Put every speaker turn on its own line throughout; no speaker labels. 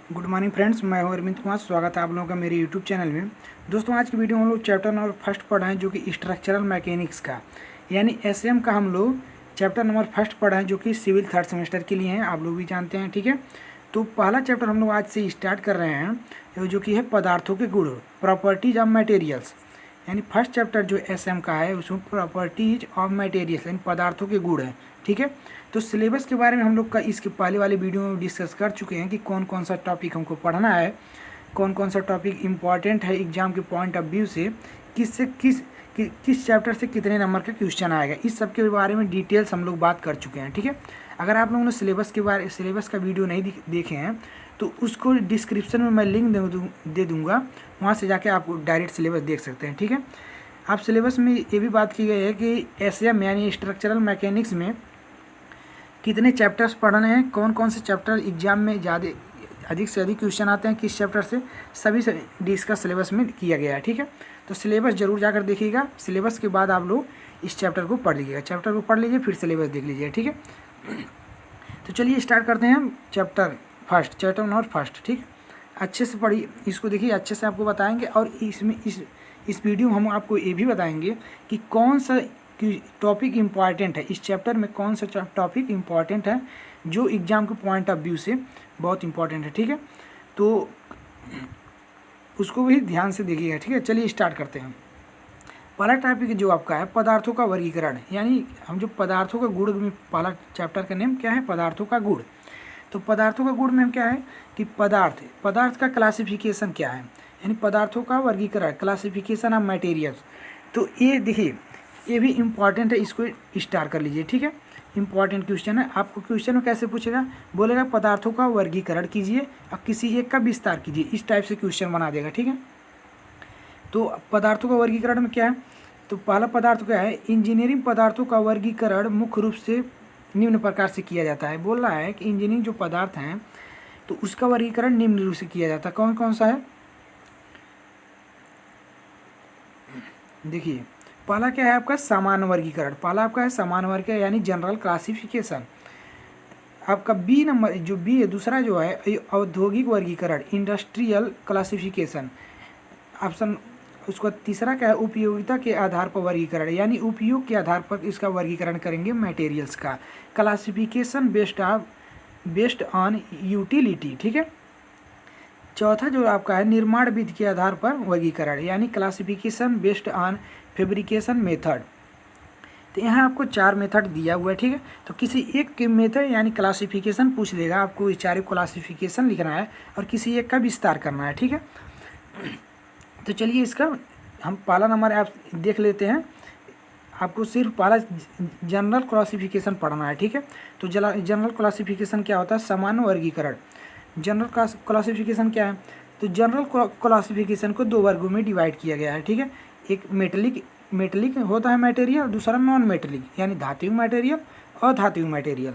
Good morning friends, मैं हूं अरविंद कुमार। स्वागत है आप लोगों का मेरे यूट्यूब चैनल में। दोस्तों, आज की वीडियो हम लोग चैप्टर नंबर फर्स्ट पढ़ रहे हैं, जो कि स्ट्रक्चरल मैकेनिक्स का यानी एसएम का हम लोग चैप्टर नंबर फर्स्ट पढ़ रहे हैं, जो कि सिविल थर्ड सेमेस्टर के लिए हैं। आप लोग भी जानते हैं, ठीक है। तो पहला चैप्टर हम लोग आज से स्टार्ट कर रहे हैं, जो कि है पदार्थों के गुण, प्रॉपर्टीज ऑफ मटेरियल्स। यानी फर्स्ट चैप्टर जो एसएम का है उसमें प्रॉपर्टीज ऑफ मटेरियल्स यानी पदार्थों के गुण हैं, ठीक है। तो सिलेबस के बारे में हम लोग का इसके पहले वाले वीडियो में डिस्कस कर चुके हैं कि कौन कौन सा टॉपिक हमको पढ़ना है, कौन कौन सा टॉपिक इम्पॉर्टेंट है एग्जाम के पॉइंट ऑफ व्यू से, किस चैप्टर से कितने नंबर का क्वेश्चन आएगा, इस सब के बारे में डिटेल्स हम लोग बात कर चुके हैं, ठीक है। अगर आप लोगों ने सिलेबस का वीडियो नहीं देखे हैं तो उसको डिस्क्रिप्शन में मैं लिंक दे दूँगा, वहाँ से जाके आप डायरेक्ट सिलेबस देख सकते हैं, ठीक है। आप सिलेबस में ये भी बात की गई है कि एसएम यानी स्ट्रक्चरल मैकेनिक्स में कितने चैप्टर्स पढ़ने हैं, कौन कौन से चैप्टर एग्जाम में अधिक से अधिक क्वेश्चन आते हैं, किस चैप्टर से, सभी से डिस्कस सिलेबस में किया गया है, ठीक है। तो सिलेबस जरूर जाकर देखिएगा। सिलेबस के बाद आप लोग इस चैप्टर को पढ़ लीजिएगा, चैप्टर को पढ़ लीजिए, फिर सिलेबस देख लीजिए, ठीक है। तो चलिए स्टार्ट करते हैं चैप्टर नंबर फर्स्ट, ठीक है। अच्छे से पढ़िए, इसको देखिए, अच्छे से आपको बताएंगे। और इसमें इस वीडियो में हम आपको ये भी बताएंगे कि कौन सा टॉपिक इम्पॉर्टेंट है, इस चैप्टर में कौन सा टॉपिक इम्पॉर्टेंट है जो एग्जाम के पॉइंट ऑफ व्यू से बहुत इम्पॉर्टेंट है, ठीक है। तो उसको भी ध्यान से देखिएगा, ठीक है। चलिए स्टार्ट करते हैं। पहला टॉपिक जो आपका है पदार्थों का वर्गीकरण, यानी हम जो पदार्थों का गुण में, पहला चैप्टर का नेम क्या है, पदार्थों का गुण। तो पदार्थों का गुण में हम क्या है कि पदार्थ का क्लासिफिकेशन क्या है, यानी पदार्थों का वर्गीकरण, क्लासिफिकेशन ऑफ मटेरियल्स। तो ये देखिए, ये भी इम्पॉर्टेंट है, इसको स्टार कर लीजिए, ठीक है। इंपॉर्टेंट क्वेश्चन है। आपको क्वेश्चन में कैसे पूछेगा, बोलेगा पदार्थों का वर्गीकरण कीजिए और किसी एक का विस्तार कीजिए, इस टाइप से क्वेश्चन बना देगा, ठीक है। तो पदार्थों का वर्गीकरण में क्या है, तो पहला पदार्थ क्या है, इंजीनियरिंग पदार्थों का वर्गीकरण मुख्य रूप से निम्न प्रकार से किया जाता है। बोल रहा है कि इंजीनियरिंग जो पदार्थ हैं तो उसका वर्गीकरण निम्न रूप से किया जाता है। कौन कौन सा है, देखिए। पहला क्या है आपका, सामान्य वर्गीकरण। पहला आपका है सामान्य वर्गीकरण यानी जनरल क्लासिफिकेशन। आपका बी नंबर जो बी है, दूसरा जो है औद्योगिक वर्गीकरण, इंडस्ट्रियल क्लासिफिकेशन। ऑप्शन उसका तीसरा क्या है, उपयोगिता के आधार पर वर्गीकरण, यानी उपयोग के आधार पर इसका वर्गीकरण करेंगे मटेरियल्स का। क्लासिफिकेशन बेस्ड ऑन यूटिलिटी, ठीक है। चौथा जो आपका है निर्माण विधि के आधार पर वर्गीकरण, यानी classification based on fabrication method. तो यहाँ आपको 4 मेथड दिया हुआ है, ठीक है। तो किसी एक के मेथड यानी क्लासिफिकेशन पूछ देगा, आपको ये 4 क्लासिफिकेशन लिखना है और किसी एक का विस्तार करना है, ठीक है। तो चलिए इसका हम पहला नंबर आप देख लेते हैं। आपको सिर्फ पहला जनरल क्लासिफिकेशन पढ़ना है, ठीक है। तो जनरल क्लासिफिकेशन क्या होता है, सामान्य वर्गीकरण। जनरल क्लासिफिकेशन क्या है, तो जनरल क्लासिफिकेशन को 2 वर्गों में डिवाइड किया गया है, ठीक है। एक मेटेलिक होता है मटेरियल, दूसरा नॉन मेटेलिक यानी धात्विक मटेरियल और अधात्विक मटेरियल।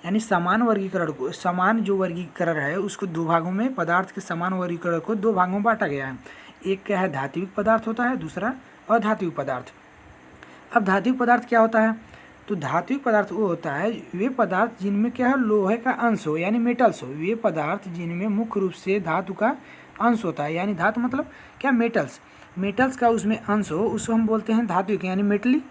यानी समान वर्गीकरण को, समान जो वर्गीकरण है उसको 2 भागों में, पदार्थ के समान वर्गीकरण को 2 भागों में बांटा गया है। एक क्या है धात्विक पदार्थ होता है, दूसरा अधात्विक पदार्थ। अब धात्विक पदार्थ क्या होता है, तो धात्विक पदार्थ वो होता है वे पदार्थ जिनमें क्या है लोहे का अंश हो यानी मेटल्स हो, वे पदार्थ जिनमें मुख्य रूप से धातु का अंश होता है, यानी धातु मतलब क्या, मेटल्स का उसमें अंश हो, उसको हम बोलते हैं धात्विक यानी मेटलिक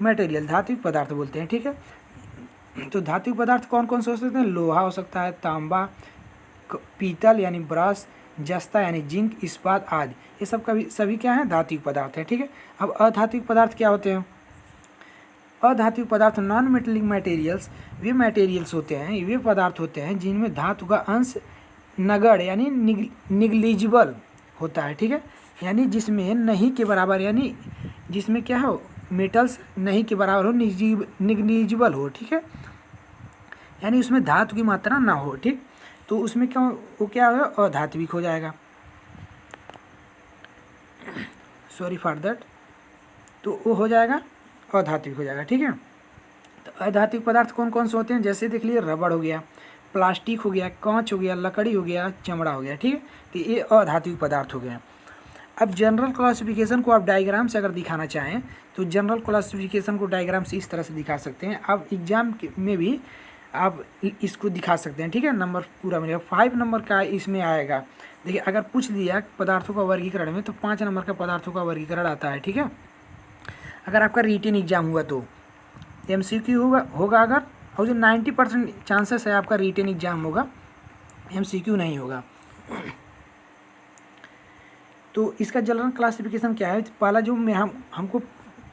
मटेरियल, धात्विक पदार्थ बोलते हैं, ठीक है। तो धात्विक पदार्थ कौन कौन से हो सकते हैं, लोहा हो सकता है, तांबा, पीतल यानी ब्रश, जस्ता यानी जिंक, इस्पात आदि, ये सब का भी सभी क्या है धात्विक पदार्थ है, ठीक है। अब अधात्विक पदार्थ क्या होते हैं, अधात्विक पदार्थ नॉन मेटेलिक मटेरियल्स, वे मटेरियल्स होते हैं, वे पदार्थ होते हैं जिनमें धातु का अंश नगण्य यानी निग्लिजिबल होता है, ठीक है। यानी जिसमें नहीं के बराबर, यानी जिसमें क्या हो मेटल्स नहीं के बराबर हो, निग्लिजिबल हो, ठीक है। यानी उसमें धातु की मात्रा ना हो, ठीक। तो उसमें क्या वो क्या हो, अधात्विक हो जाएगा, सॉरी फॉर दैट। तो वो हो जाएगा अधात्विक हो जाएगा, ठीक है। तो अधात्विक पदार्थ कौन कौन से होते हैं, जैसे देख लीजिए रबड़ हो गया, प्लास्टिक हो गया, कांच हो गया, लकड़ी हो गया, चमड़ा हो गया, ठीक है। तो ये अधात्विक पदार्थ हो गए। अब जनरल क्लासिफिकेशन को आप डायग्राम से अगर दिखाना चाहें तो जनरल क्लासिफिकेशन को डायग्राम से इस तरह से दिखा सकते हैं। अब एग्जाम में भी आप इसको दिखा सकते हैं, ठीक है। नंबर पूरा मिलेगा। 5 नंबर का इसमें आएगा। देखिए अगर पूछ दिया पदार्थों का वर्गीकरण में तो 5 नंबर का पदार्थों का वर्गीकरण आता है, ठीक है। अगर आपका रिटेन एग्जाम हुआ तो एमसीक्यू होगा अगर, और जो 90% चांसेस है आपका रिटेन एग्जाम होगा, एमसीक्यू नहीं होगा। तो इसका जनरल क्लासिफिकेशन क्या है? पहला जो मैं हमको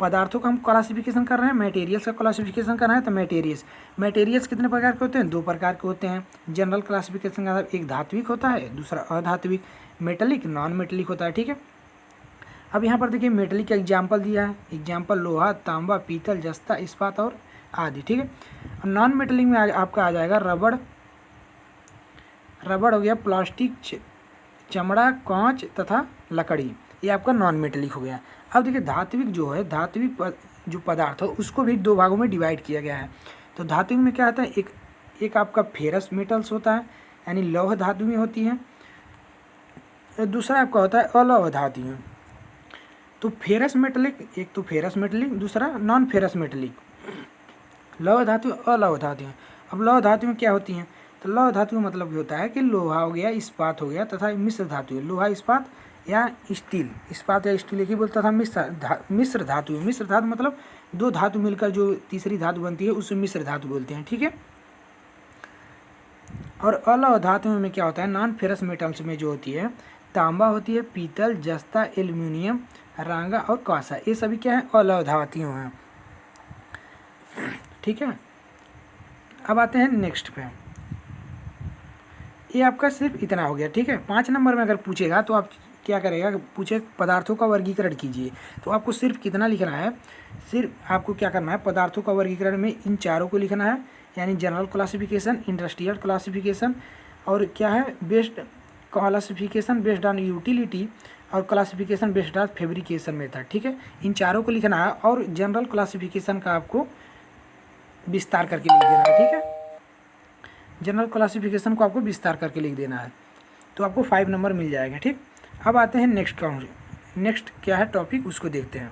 पदार्थों का हम क्लासिफिकेशन कर रहे हैं, मटेरियल्स का क्लासिफिकेशन कर रहे हैं। तो मटेरियल्स कितने प्रकार के होते हैं? 2 प्रकार के होते हैं। जनरल क्लासिफिकेशन का एक धात्विक होता है, दूसरा अधात्विक। मेटलिक, नॉन मेटलिक होता है, ठीक है। अब यहाँ पर देखिए मेटलिक का एग्जाम्पल दिया है। एग्जाम्पल लोहा, तांबा, पीतल, जस्ता, इस्पात और आदि, ठीक है। नॉन मेटलिक में आपका आ जाएगा रबड़ हो गया, प्लास्टिक, चमड़ा, कांच तथा लकड़ी, ये आपका नॉन मेटलिक हो गया। अब देखिए धात्विक जो है, जो पदार्थ है उसको भी 2 भागों में डिवाइड किया गया है। तो धात्विक में क्या आता है? एक आपका फेरस मेटल्स होता है, यानी लौह धातु में होती है। दूसरा आपका होता है अलौह धातु में। तो फेरस मेटलिक, एक तो फेरस मेटलिक, दूसरा नॉन फेरस मेटलिक। लौह धातु, अलौह धातु। अब लौह धातु में क्या होती हैं? तो लौह धातु का मतलब होता है कि लोहा हो गया, इस्पात हो गया तथा मिश्र धातु है। लोहा, इस्पात या स्टील, इस्पात या स्टील एक ही बोलता था। मिश्र धातु है। मिश्र धातु मतलब 2 धातु मिलकर जो तीसरी धातु बनती है उसे मिश्र धातु बोलते हैं, ठीक है। और अलौह धातु में क्या होता है? नॉन फेरस मेटल्स में जो होती है, तांबा होती है, पीतल, जस्ता, एल्यूमिनियम, रांगा और कांसा, ये सभी क्या है? अलौह धातुएं हैं, ठीक है। अब आते हैं नेक्स्ट पे। ये आपका सिर्फ इतना हो गया, ठीक है। 5 नंबर में अगर पूछेगा तो आप क्या करेगा? पूछे पदार्थों का वर्गीकरण कीजिए, तो आपको सिर्फ कितना लिखना है? सिर्फ आपको क्या करना है? पदार्थों का वर्गीकरण में इन चारों को लिखना है, यानी जनरल क्लासिफिकेशन, इंडस्ट्रियल क्लासिफिकेशन और क्या है? Based classification based on utility और classification based on fabrication method, ठीक है। इन चारों को लिखना है और जनरल क्लासिफिकेशन का आपको विस्तार करके लिख देना है, ठीक है। जनरल क्लासिफिकेशन को आपको विस्तार करके लिख देना है, तो आपको 5 नंबर मिल जाएगा, ठीक। अब आते हैं नेक्स्ट क्या है टॉपिक, उसको देखते हैं।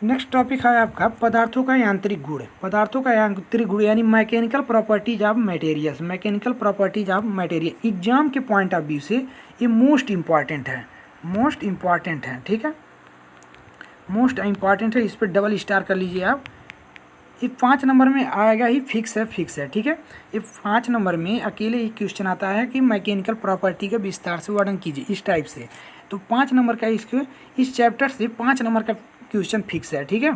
नेक्स्ट टॉपिक है आपका पदार्थों का यांत्रिक गुण। पदार्थों का यांत्रिक गुण यानी mechanical properties of materials. Mechanical properties of material exam के पॉइंट ऑफ व्यू से ये मोस्ट इम्पॉर्टेंट है, ठीक है। मोस्ट इम्पॉर्टेंट है, इस पर डबल स्टार कर लीजिए आप। ये 5 नंबर में आएगा ही, फिक्स है, ठीक है। ये 5 नंबर में अकेले एक क्वेश्चन आता है कि मैकेनिकल प्रॉपर्टी का विस्तार से वर्णन कीजिए, इस टाइप से। तो 5 नंबर का इस चैप्टर से 5 नंबर का क्वेश्चन फिक्स है, ठीक है।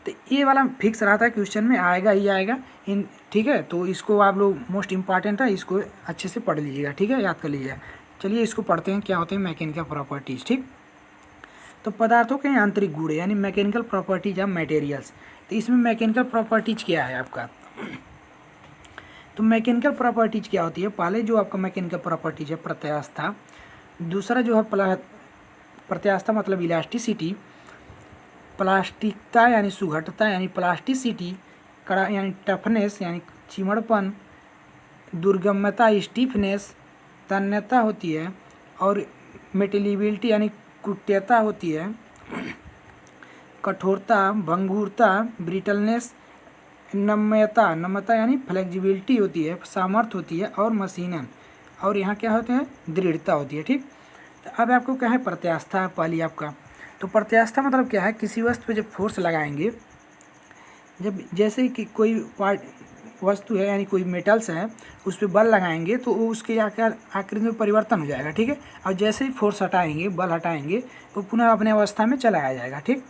तो ये वाला फिक्स रहा था, क्वेश्चन में आएगा ही आएगा इन, ठीक है। तो इसको आप लोग मोस्ट इम्पॉर्टेंट है, इसको अच्छे से पढ़ लीजिएगा, ठीक है, याद कर लीजिएगा। चलिए इसको पढ़ते हैं, क्या होते हैं मैकेनिकल प्रॉपर्टीज, ठीक। तो पदार्थों के यांत्रिक गुण यानी मैकेनिकल प्रॉपर्टीज ऑफ मटेरियल्स। तो इसमें मैकेनिकल प्रॉपर्टीज क्या है आपका? तो मैकेनिकल प्रॉपर्टीज क्या होती है? पहले जो आपका मैकेनिकल प्रॉपर्टीज है प्रत्यास्थता, दूसरा जो है प्रत्यास्थता मतलब इलास्टिसिटी, प्लास्टिकता यानी सुघटता यानी प्लास्टिसिटी, कड़ा यानी टफनेस यानी चिमड़पन, दुर्गम्यता स्टीफनेस, तन्यता होती है, और मेटेलिबिलिटी यानी कुट्यता होती है, कठोरता, भंगुरता, ब्रिटलनेस, नम्यता यानी फ्लेक्सिबिलिटी होती है, सामर्थ्य होती है, और मशीनन, और यहाँ क्या होते हैं? दृढ़ता होती है, ठीक। तो अब आपको क्या है? प्रत्यास्थता पहली आपका। तो प्रत्यास्थता मतलब क्या है? किसी वस्तु पे जब फोर्स लगाएंगे, जब जैसे कि कोई वस्तु है यानी कोई मेटल्स है, उस पर बल लगाएंगे तो वो उसके आकार आकृति में परिवर्तन हो जाएगा, ठीक है। और जैसे ही फोर्स हटाएंगे, बल हटाएंगे, तो पुनः अपने अवस्था में चला आ जाएगा, ठीक।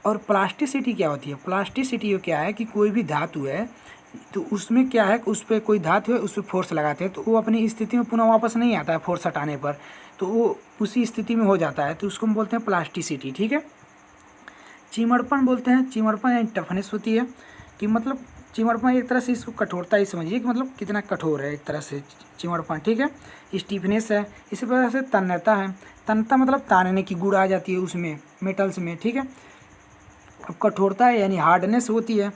और प्लास्टिसिटी क्या होती है? प्लास्टिसिटी क्या है कि कोई भी धातु है तो उसमें क्या है, उस पर कोई धातु है, उस पर फोर्स लगाते हैं तो वो अपनी स्थिति में पुनः वापस नहीं आता है फोर्स हटाने पर, तो वो उसी स्थिति में हो जाता है, तो उसको हम बोलते हैं प्लास्टिसिटी, ठीक है। चिमड़पन बोलते हैं, चिमड़पन यानी टफनेस होती है, कि मतलब चिमड़पन एक तरह से इसको कठोरता ही समझिए कि मतलब कितना कठोर है एक तरह से चिमड़पन, ठीक है। स्टीफनेस है, इसी प्रकार से तन्यता है, तन्यता मतलब तानने की गुण आ जाती है उसमें मेटल्स में, ठीक है। अब कठोरता है यानी हार्डनेस होती है।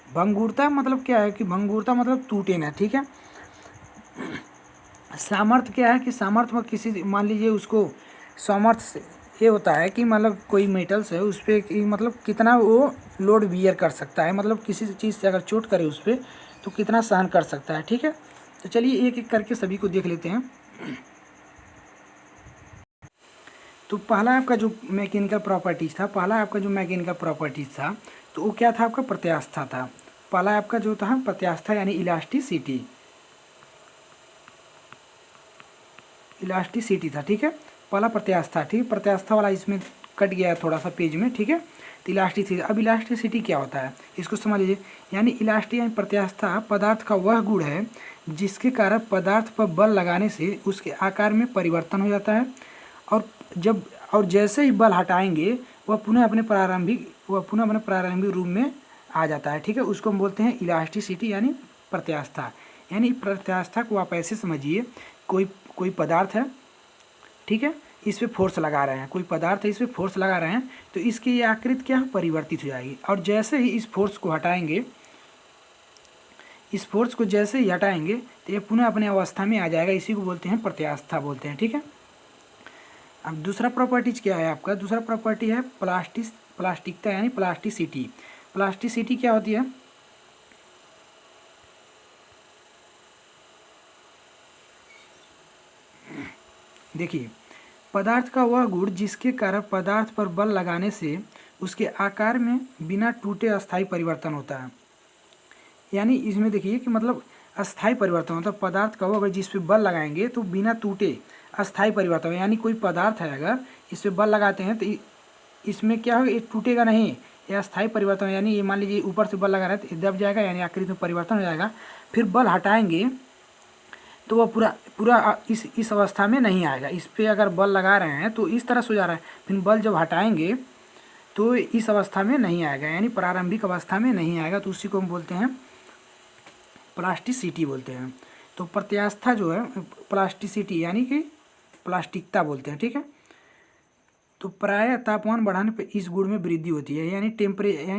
भंगुरता मतलब क्या है कि भंगुरता मतलब टूटे ना, ठीक है। सामर्थ्य क्या है कि सामर्थ्य में किसी मान लीजिए उसको सामर्थ्य ये होता है कि मतलब कोई मेटल्स है उस पर मतलब कितना वो लोड बियर कर सकता है, मतलब किसी चीज़ से अगर चोट करे उस पर तो कितना सहन कर सकता है। ठीक है, तो चलिए एक एक करके सभी को देख लेते हैं। तो पहला आपका जो मैकेनिकल प्रॉपर्टीज था, तो वो क्या था आपका, प्रत्यास्था था। पहला आपका जो था प्रत्यास्था यानी इलास्टिसिटी था। ठीक है, पहला प्रत्यास्था, ठीक, प्रत्यास्था वाला इसमें कट गया थोड़ा सा पेज में। ठीक है, तो इलास्टिसिटी, अब इलास्टिसिटी क्या होता है इसको समझ लीजिए। यानी इलास्टि यानी प्रत्यास्था पदार्थ का वह गुण है जिसके कारण पदार्थ पर बल लगाने से उसके आकार में परिवर्तन हो जाता है, और जब और जैसे ही बल हटाएंगे वह पुनः अपने प्रारंभिक रूप में आ जाता है। ठीक है, उसको हम बोलते हैं इलास्टिसिटी यानी प्रत्यास्था। यानी प्रत्यास्था को आप ऐसे समझिए, कोई कोई पदार्थ है, ठीक है, इस पे फोर्स लगा रहे हैं, कोई पदार्थ है इस पे फोर्स लगा रहे हैं, तो इसकी ये आकृति क्या परिवर्तित हो जाएगी, और जैसे ही इस फोर्स को हटाएंगे तो ये पुनः अपने अवस्था में आ जाएगा। इसी को बोलते हैं प्रत्यास्था बोलते हैं। ठीक है, अब दूसरा प्रॉपर्टीज क्या है आपका, दूसरा प्रॉपर्टी है प्लास्टिकता यानी प्लास्टिसिटी। प्लास्टिसिटी क्या होती है, देखिए, पदार्थ का वह गुण जिसके कारण पदार्थ पर बल लगाने से उसके आकार में बिना टूटे अस्थायी परिवर्तन होता है। यानी इसमें देखिए कि मतलब अस्थायी परिवर्तन होता है, पदार्थ का वह गुण जिस पे बल लगाएंगे तो बिना टूटे अस्थायी परिवर्तन। यानी कोई पदार्थ है अगर इस पे बल लगाते हैं तो इसमें क्या होगा, ये टूटेगा नहीं, ये अस्थायी परिवर्तन। यानी ये मान लीजिए ऊपर से बल लगा रहे हैं तो दब जाएगा, यानी आकृति में परिवर्तन हो जाएगा। फिर बल हटाएंगे तो वह पूरा पूरा इस अवस्था में नहीं आएगा। इस पर अगर बल लगा रहे हैं तो इस तरह से हो जा रहा है, फिर बल जब हटाएंगे तो इस अवस्था में नहीं आएगा, यानी प्रारंभिक अवस्था में नहीं आएगा। तो उसी को हम बोलते हैं प्लास्टिसिटी बोलते हैं। तो प्रत्यास्था जो है प्लास्टिसिटी यानी कि प्लास्टिकता बोलते हैं। ठीक है, तो प्राय तापमान बढ़ाने पर इस गुण में वृद्धि होती है, यानी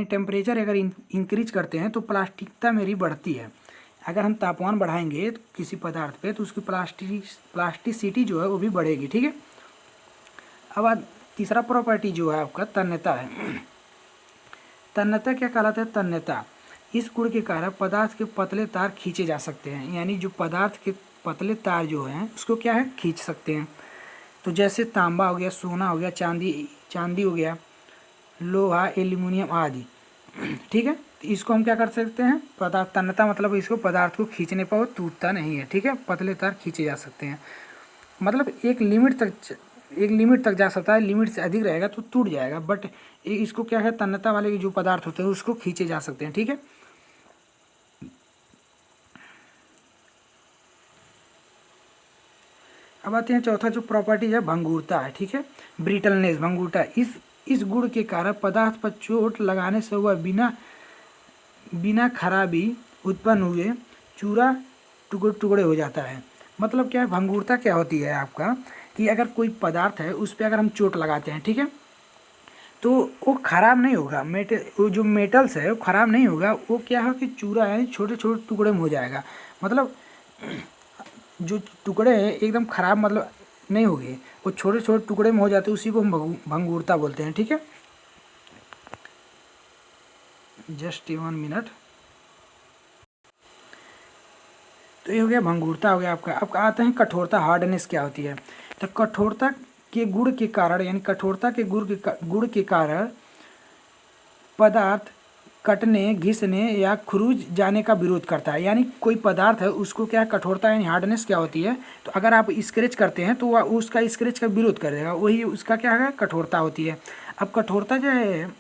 टेम्परेचर अगर इंक्रीज करते हैं तो प्लास्टिकता मेरी बढ़ती है। अगर हम तापमान बढ़ाएंगे तो किसी पदार्थ पे तो उसकी प्लास्टिसिटी जो है वो भी बढ़ेगी। ठीक है, अब तीसरा प्रॉपर्टी जो है आपका तन्यता है। तन्यता क्या कहलाता है, तन्यता, इस गुण के कारण पदार्थ के पतले तार खींचे जा सकते हैं। यानी जो पदार्थ के पतले तार जो हैं उसको क्या है, खींच सकते हैं। तो जैसे तांबा हो गया, सोना हो गया, चांदी हो गया, लोहा, एल्यूमिनियम आदि। ठीक है, तो इसको हम क्या कर सकते हैं, पदार्थ तन्यता मतलब इसको पदार्थ को खींचने पर वो टूटता नहीं है। ठीक है, पतले तार खींचे जा सकते हैं, मतलब एक लिमिट तक जा सकता है, लिमिट से अधिक रहेगा तो टूट जाएगा, बट इसको क्या है, तन्यता वाले जो पदार्थ होते हैं उसको खींचे जा सकते हैं। ठीक है, अब आते हैं चौथा जो प्रॉपर्टी है भंगुरता है। ठीक है, ब्रिटलनेस, भंगुरता, इस गुण के कारण पदार्थ पर चोट लगाने से वह बिना खराबी उत्पन्न हुए चूरा टुकड़े हो जाता है। मतलब क्या है, भंगुरता क्या होती है आपका, कि अगर कोई पदार्थ है उस पर अगर हम चोट लगाते हैं, ठीक है, तो वो खराब नहीं होगा, वो जो मेटल्स है वो खराब नहीं होगा, वो क्या है कि चूरा है, छोटे छोटे टुकड़े में हो जाएगा। मतलब जो टुकड़े हैं एकदम खराब मतलब नहीं होंगे, वो छोटे छोटे टुकड़े में हो जाते हैं, उसी को हम भंगुरता बोलते हैं। ठीक है, जस्ट 1 मिनट। तो ये हो गया भंगुरता हो गया आपका। अब आते हैं कठोरता, हार्डनेस क्या होती है। तो कठोरता के गुण के कारण, यानी कठोरता के गुण के कारण पदार्थ कटने, घिसने या खुरुज जाने का विरोध करता है। यानी कोई पदार्थ है उसको क्या कठोरता यानी हार्डनेस क्या होती है, तो अगर आप स्क्रैच करते हैं तो वह उसका स्क्रैच का विरोध कर देगा, वही उसका क्या है, कठोरता होती है। अब कठोरता जो है,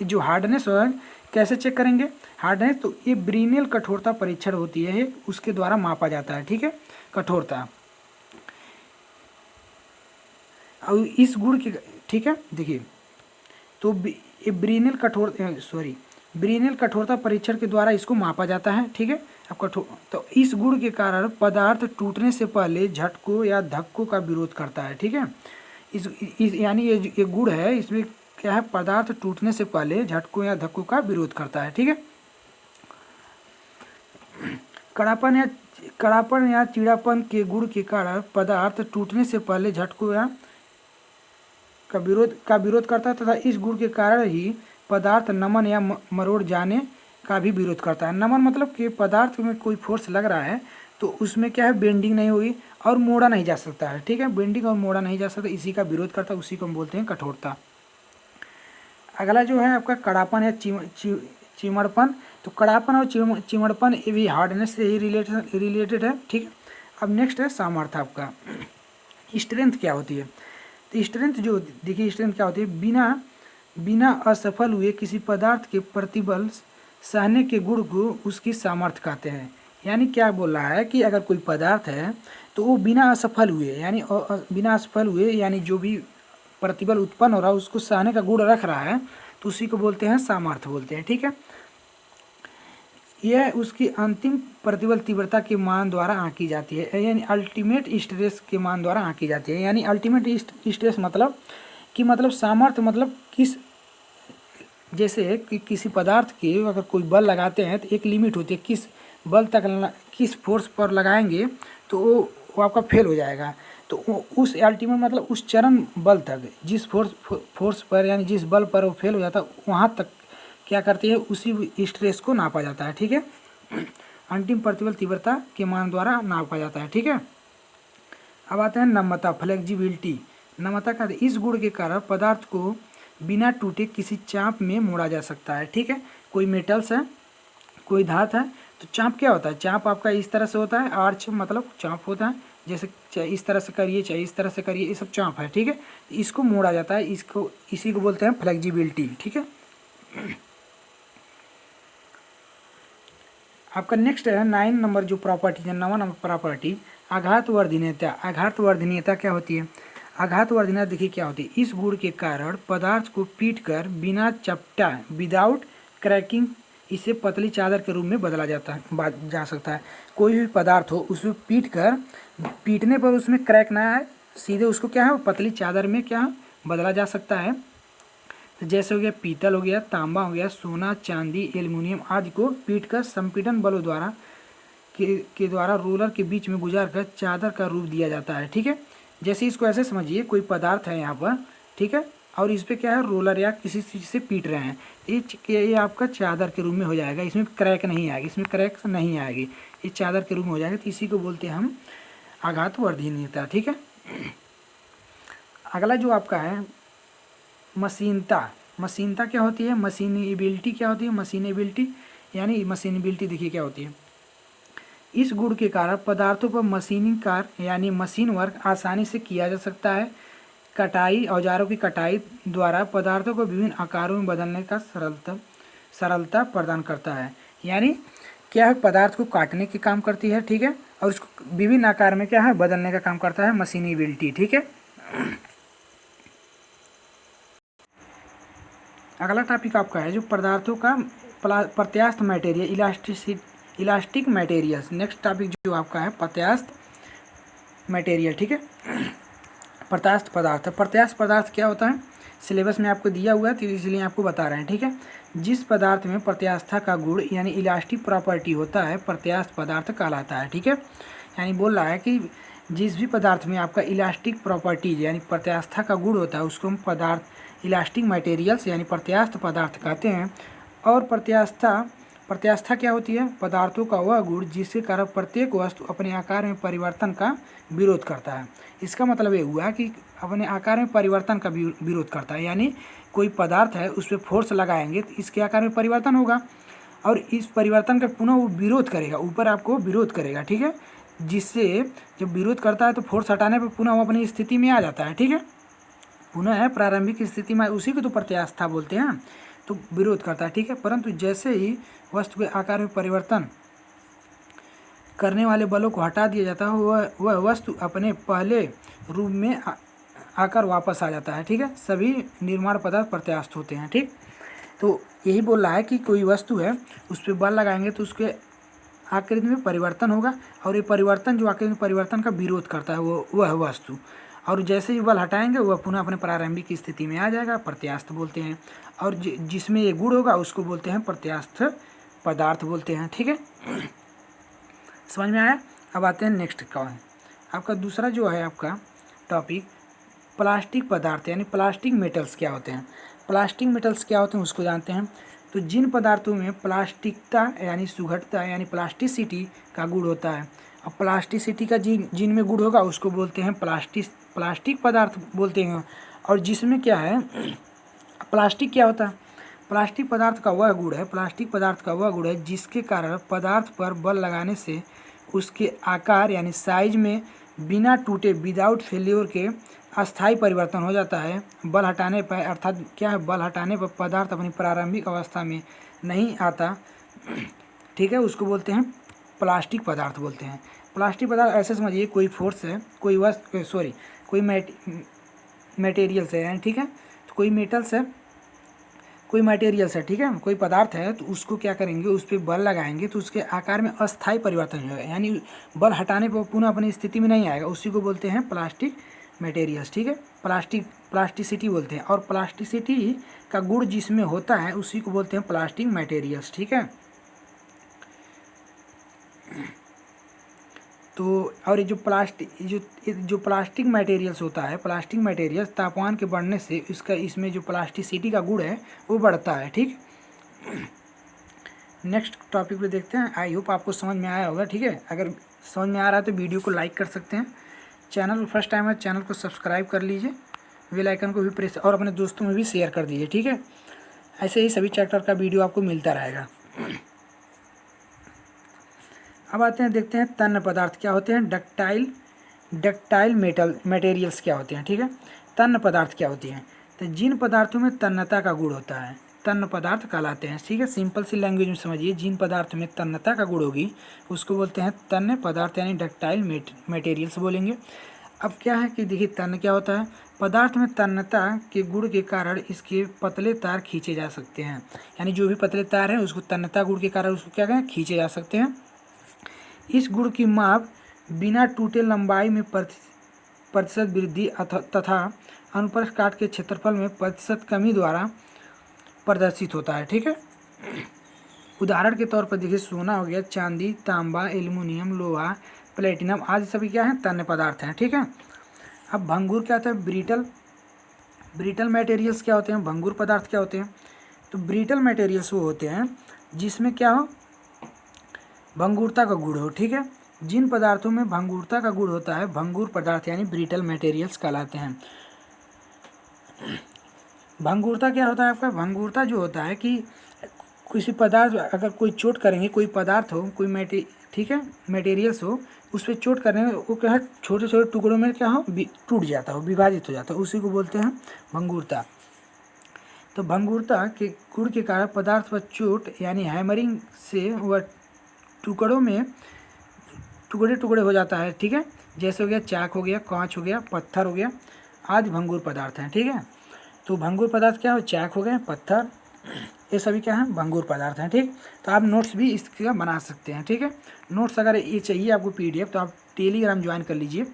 जो हार्डनेस है कैसे चेक करेंगे, हार्डनेस तो ये ब्रिनेल कठोरता परीक्षण होती है, उसके द्वारा मापा जाता है। ठीक है, कठोरता और इस गुण की, ठीक है, देखिए, तो ये ब्रिनेल कठोरता परीक्षण के द्वारा इसको मापा जाता है। ठीक है, अब तो इस गुण के कारण पदार्थ टूटने से पहले झटकों या धक्कों का विरोध करता है। ठीक है, इस यानी ये गुण है, इसमें क्या है, पदार्थ टूटने से पहले झटकों या धक्कों का विरोध करता है। ठीक है, कड़ापन या चीड़ापन के गुण के कारण पदार्थ टूटने से पहले झटकों या का विरोध करता है तथा इस गुण के कारण ही पदार्थ नमन या मरोड़ जाने का भी विरोध करता है। नमन मतलब कि पदार्थ में कोई फोर्स लग रहा है तो उसमें क्या है, बेंडिंग नहीं होगी और मोड़ा नहीं जा सकता है। ठीक है, बेंडिंग और मोड़ा नहीं जा सकता, इसी का विरोध करता है, उसी को हम बोलते हैं कठोरता। अगला जो है आपका कड़ापन या चिमड़पन। तो कड़ापन और चिमड़पन ये भी हार्डनेस से ही रिलेटेड है। ठीक है, अब नेक्स्ट है सामर्थ्य। आपका स्ट्रेंथ क्या होती है? तो स्ट्रेंथ जो देखिए, स्ट्रेंथ क्या होती है, बिना असफल हुए किसी पदार्थ के प्रतिबल सहने के गुण को उसकी सामर्थ्य कहते हैं। यानी क्या बोल रहा है कि अगर कोई पदार्थ है तो वो बिना असफल हुए यानी जो भी प्रतिबल उत्पन्न हो रहा है उसको सहने का गुण रख रहा है तो उसी को बोलते हैं सामर्थ्य बोलते हैं। ठीक है, यह उसकी अंतिम प्रतिबल तीव्रता के मान द्वारा आंकी जाती है, यानी अल्टीमेट स्ट्रेस के मान द्वारा आंकी जाती है। यानी अल्टीमेट स्ट्रेस मतलब सामर्थ्य मतलब जैसे कि किसी पदार्थ के अगर कोई बल लगाते हैं तो एक लिमिट होती है, किस फोर्स पर लगाएंगे तो वो आपका फेल हो जाएगा। तो उस अल्टीमेट मतलब उस चरम बल तक जिस फोर्स पर यानी जिस बल पर वो फेल हो जाता है वहाँ तक क्या करती है, उसी स्ट्रेस को नापा जाता है। ठीक है, अंतिम प्रतिबल तीव्रता के मान द्वारा नापा जाता है। ठीक है, अब आते हैं नम्यता, फ्लेक्सिबिलिटी। नम्यता का इस गुण के कारण पदार्थ को बिना टूटे किसी चाप में मोड़ा जा सकता है। ठीक है, कोई मेटल्स है, कोई धातु है, तो चाप क्या होता है, चाप आपका इस तरह से होता है, आर्च मतलब चाप होता है, जैसे चाहे इस तरह से करिए चाहे इस तरह से करिए, ये सब चाप है। ठीक है, इसको मोड़ा जाता है, इसी को बोलते हैं फ्लेक्सिबिलिटी। ठीक है, आपका नेक्स्ट है 9 नंबर जो प्रॉपर्टी है, 9 नंबर प्रॉपर्टी आघातवर्धनीयता। आघातवर्धनीयता क्या होती है? आघातवर्धनीयता देखिए क्या होती है, इस गुण के कारण पदार्थ को पीट कर बिना चपटा विदाउट क्रैकिंग इसे पतली चादर के रूप में बदला जा सकता है। कोई भी पदार्थ हो उसमें पीटने पर उसमें क्रैक ना आए, सीधे उसको क्या है पतली चादर में क्या बदला जा सकता है। तो जैसे हो गया पीतल हो गया, तांबा हो गया, सोना, चांदी, एल्युमिनियम आदि को पीटकर संपीड़न बलों द्वारा के द्वारा रोलर के बीच में गुजार कर चादर का रूप दिया जाता है। ठीक है, जैसे इसको ऐसे समझिए, कोई पदार्थ है यहाँ पर, ठीक है, और इस पर क्या है रोलर या किसी चीज़ से पीट रहे हैं, ये आपका चादर के रूप में हो जाएगा, इसमें क्रैक नहीं आएगी, इसमें क्रैक नहीं आएगी, ये चादर के रूप में हो जाएगा। तो इसी को बोलते हैं हम आघातवर्धनीयता। ठीक है, अगला जो आपका है मशीनता। मशीनता क्या होती है? मशीनेबिलिटी क्या होती है? मशीनेबिलिटी यानी मशीनेबिलिटी देखिए क्या होती है, इस गुण के कारण पदार्थों पर मशीनिंग कार्य यानी मशीन वर्क आसानी से किया जा सकता है। कटाई, औजारों की कटाई द्वारा पदार्थों को विभिन्न आकारों में बदलने का सरलता प्रदान करता है। यानी क्या है, पदार्थ को काटने के काम करती है। ठीक है, और उसको विभिन्न आकार में क्या है बदलने का काम करता है मशीनेबिलिटी। ठीक है, अगला टॉपिक आपका है जो पदार्थों का प्रत्यास्थ material, elastic materials. Next topic जो आपका है प्रत्यास्थ मटेरियल। ठीक है, प्रत्यास्थ पदार्थ। प्रत्यास्थ पदार्थ क्या होता है, सिलेबस में आपको दिया हुआ है तो इसलिए आपको बता रहे हैं। ठीक है, जिस पदार्थ में प्रत्यास्थता का गुण यानी इलास्टिक प्रॉपर्टी होता है प्रत्यास्थ पदार्थ कहलाता है। ठीक है, यानी बोल रहा है कि जिस भी पदार्थ में आपका इलास्टिक प्रॉपर्टीज यानी प्रत्यास्थता का गुण होता है उसको हम पदार्थ इलास्टिक मटेरियल्स यानी प्रत्यास्थ पदार्थ कहते हैं। और प्रत्यास्थता क्या होती है, पदार्थों का वह गुण जिसके कारण प्रत्येक वस्तु अपने आकार में परिवर्तन का विरोध करता है। इसका मतलब ये हुआ कि अपने आकार में परिवर्तन का विरोध करता है, यानी कोई पदार्थ है उस पर फोर्स लगाएंगे तो इसके आकार में परिवर्तन होगा और इस परिवर्तन का पुनः वो विरोध करेगा, ऊपर आपको विरोध करेगा। ठीक है, जिससे जब विरोध करता है तो फोर्स हटाने पर पुनः वो अपनी स्थिति में आ जाता है। ठीक है, पुनः है प्रारंभिक स्थिति में, उसी को तो प्रत्यास्थता बोलते हैं, तो विरोध करता है। ठीक है, परंतु जैसे ही वस्तु के आकार में परिवर्तन करने वाले बलों को हटा दिया जाता है वह वस्तु अपने पहले रूप में आकर वापस आ जाता है। ठीक है, सभी निर्माण पदार्थ प्रत्यास्थ होते हैं। ठीक, तो यही बोल रहा है कि कोई वस्तु है उस पर बल लगाएंगे तो उसके आकृति में परिवर्तन होगा और ये परिवर्तन जो आकृति में परिवर्तन का विरोध करता है वह वस्तु, और जैसे ही बल हटाएंगे वह पुनः अपने प्रारंभिक स्थिति में आ जाएगा, प्रत्यास्थ बोलते हैं। और जिसमें ये गुण होगा उसको बोलते हैं प्रत्यास्थ पदार्थ बोलते हैं। ठीक है, समझ में आया? अब आते हैं नेक्स्ट का है आपका दूसरा जो है आपका टॉपिक प्लास्टिक पदार्थ यानी प्लास्टिक मेटल्स क्या होते हैं। प्लास्टिक मेटल्स क्या होते हैं उसको जानते हैं। तो जिन पदार्थों में प्लास्टिकता यानी सुघटता यानी प्लास्टिसिटी का गुण होता है, अब प्लास्टिसिटी का जिनमें गुण होगा उसको बोलते हैं प्लास्टिक पदार्थ बोलते हैं। और जिसमें क्या है, प्लास्टिक क्या होता है, प्लास्टिक पदार्थ का वह गुण है, प्लास्टिक पदार्थ का वह गुण है जिसके कारण पदार्थ पर बल लगाने से उसके आकार यानी साइज में बिना टूटे विदाउट फेल्योर के अस्थायी परिवर्तन हो जाता है। बल हटाने पर अर्थात क्या है, बल हटाने पर पदार्थ अपनी प्रारंभिक अवस्था में नहीं आता, ठीक है, उसको बोलते हैं प्लास्टिक पदार्थ बोलते हैं। प्लास्टिक पदार्थ ऐसे समझिए कोई फोर्स है, कोई मटेरियल्स है यानी, ठीक है, तो कोई मेटल्स है, कोई मटेरियल्स है, ठीक है, कोई पदार्थ है, तो उसको क्या करेंगे, उस पर बल लगाएंगे तो उसके आकार में अस्थायी परिवर्तन होगा, यानी बल हटाने पर पुनः अपनी स्थिति में नहीं आएगा, उसी को बोलते हैं प्लास्टिक मटेरियल्स, ठीक है, प्लास्टिसिटी बोलते हैं। और प्लास्टिसिटी का गुण जिसमें होता है उसी को बोलते हैं प्लास्टिक मटेरियल्स, ठीक है। तो और ये जो प्लास्टिक मटेरियल्स होता है, प्लास्टिक मटेरियल्स तापमान के बढ़ने से इसमें जो प्लास्टिसिटी का गुण है वो बढ़ता है, ठीक। नेक्स्ट टॉपिक पे देखते हैं। आई होप आपको समझ में आया होगा, ठीक है। अगर समझ में आ रहा है तो वीडियो को लाइक कर सकते हैं। चैनल फर्स्ट टाइम है, चैनल को सब्सक्राइब कर लीजिए, बेल आइकन को भी प्रेस और अपने दोस्तों में भी शेयर कर दीजिए, ठीक है। ऐसे ही सभी चैप्टर का वीडियो आपको मिलता रहेगा। अब आते हैं, देखते हैं तन्य पदार्थ क्या होते हैं, डक्टाइल मटेरियल्स क्या होते हैं, ठीक है। तन्य पदार्थ क्या होती हैं, तो जिन पदार्थों में तन्यता का गुण होता है तन्य पदार्थ कहलाते हैं, ठीक है। सिंपल सी लैंग्वेज में समझिए, जिन पदार्थों में तन्यता का गुण होगी उसको बोलते हैं तन्य पदार्थ यानी डक्टाइल मटेरियल्स बोलेंगे। अब क्या है कि देखिए तन्य क्या होता है, पदार्थ में तन्यता के गुण के कारण इसके पतले तार खींचे जा सकते हैं, यानी जो भी पतले तार हैं उसको तन्यता गुण के कारण उसको क्या कहें, खींचे जा सकते हैं। इस गुण की माप बिना टूटे लंबाई में प्रतिशत वृद्धि तथा अनुप्रस्थ काट के क्षेत्रफल में प्रतिशत कमी द्वारा प्रदर्शित होता है, ठीक है। उदाहरण के तौर पर देखिए, सोना हो गया, चांदी, तांबा, एल्युमिनियम, लोहा, प्लेटिनम आदि सभी क्या हैं, तन्य पदार्थ हैं, ठीक है। अब भंगुर क्या होता है, ब्रिटल मटेरियल्स क्या होते हैं, भंगुर पदार्थ क्या होते हैं। तो ब्रिटल मटेरियल्स वो होते हैं जिसमें क्या हो, भंगुरता का गुण हो, ठीक है। जिन पदार्थों में भंगुरता का गुण होता है भंगुर पदार्थ यानी ब्रिटल मटेरियल्स कहलाते हैं। भंगुरता क्या होता है आपका, भंगुरता जो होता है कि किसी पदार्थ अगर कोई चोट करेंगे, कोई पदार्थ हो, कोई ठीक है, मटेरियल्स हो, उस पर चोट करने में वो क्या है, छोटे छोटे टुकड़ों में क्या हो, टूट जाता हो, विभाजित हो जाता है, उसी को बोलते हैं भंगुरता। तो भंगुरता के गुण के कारण पदार्थ पर चोट यानी हैमरिंग से वह टुकड़ों में टुकड़े हो जाता है, ठीक है। जैसे हो गया चाक हो गया, कांच हो गया, पत्थर हो गया आदि भंगुर पदार्थ हैं, ठीक है। तो भंगुर पदार्थ क्या हो, चाक हो गए, पत्थर, ये सभी क्या हैं, भंगुर पदार्थ हैं, ठीक। तो आप नोट्स भी इसका बना सकते हैं, ठीक है। नोट्स अगर ये चाहिए आपको PDF तो आप टेलीग्राम ज्वाइन कर लीजिए।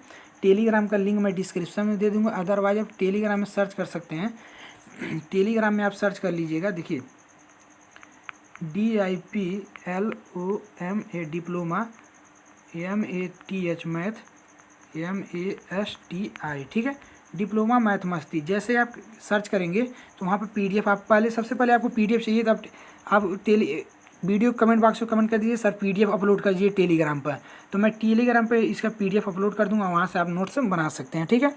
टेलीग्राम का लिंक मैं डिस्क्रिप्शन में दे दूँगा, अदरवाइज आप टेलीग्राम में सर्च कर सकते हैं। टेलीग्राम में आप सर्च कर लीजिएगा, देखिए DIPLOMA diploma, MATH math, MASTI, ठीक है, डिप्लोमा मैथ मस्ती। जैसे आप सर्च करेंगे तो वहाँ पर PDF आप सबसे पहले आपको PDF चाहिए तो आप वीडियो कमेंट बॉक्स में कमेंट कर दीजिए सर PDF अपलोड कर दीजिए टेलीग्राम पर, तो मैं टेलीग्राम पर इसका PDF अपलोड कर दूँगा, वहाँ से आप नोट्स बना सकते हैं, ठीक है।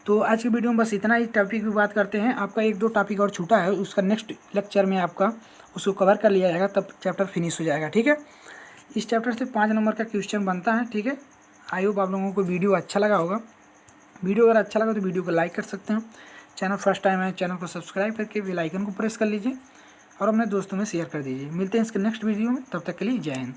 तो आज की वीडियो में बस इतना ही टॉपिक की बात करते हैं। आपका 1-2 टॉपिक और छूटा है, उसका नेक्स्ट लेक्चर में आपका उसको कवर कर लिया जाएगा, तब चैप्टर फिनिश हो जाएगा, ठीक है। इस चैप्टर से 5 नंबर का क्वेश्चन बनता है, ठीक है। आई होप आप लोगों को वीडियो अच्छा लगा होगा। वीडियो अगर अच्छा लगा तो वीडियो को लाइक कर सकते हैं। चैनल फर्स्ट टाइम है, चैनल को सब्सक्राइब करके बेल आइकन को प्रेस कर लीजिए और अपने दोस्तों में शेयर कर दीजिए। मिलते हैं इसके नेक्स्ट वीडियो में, तब तक के लिए जय हिंद।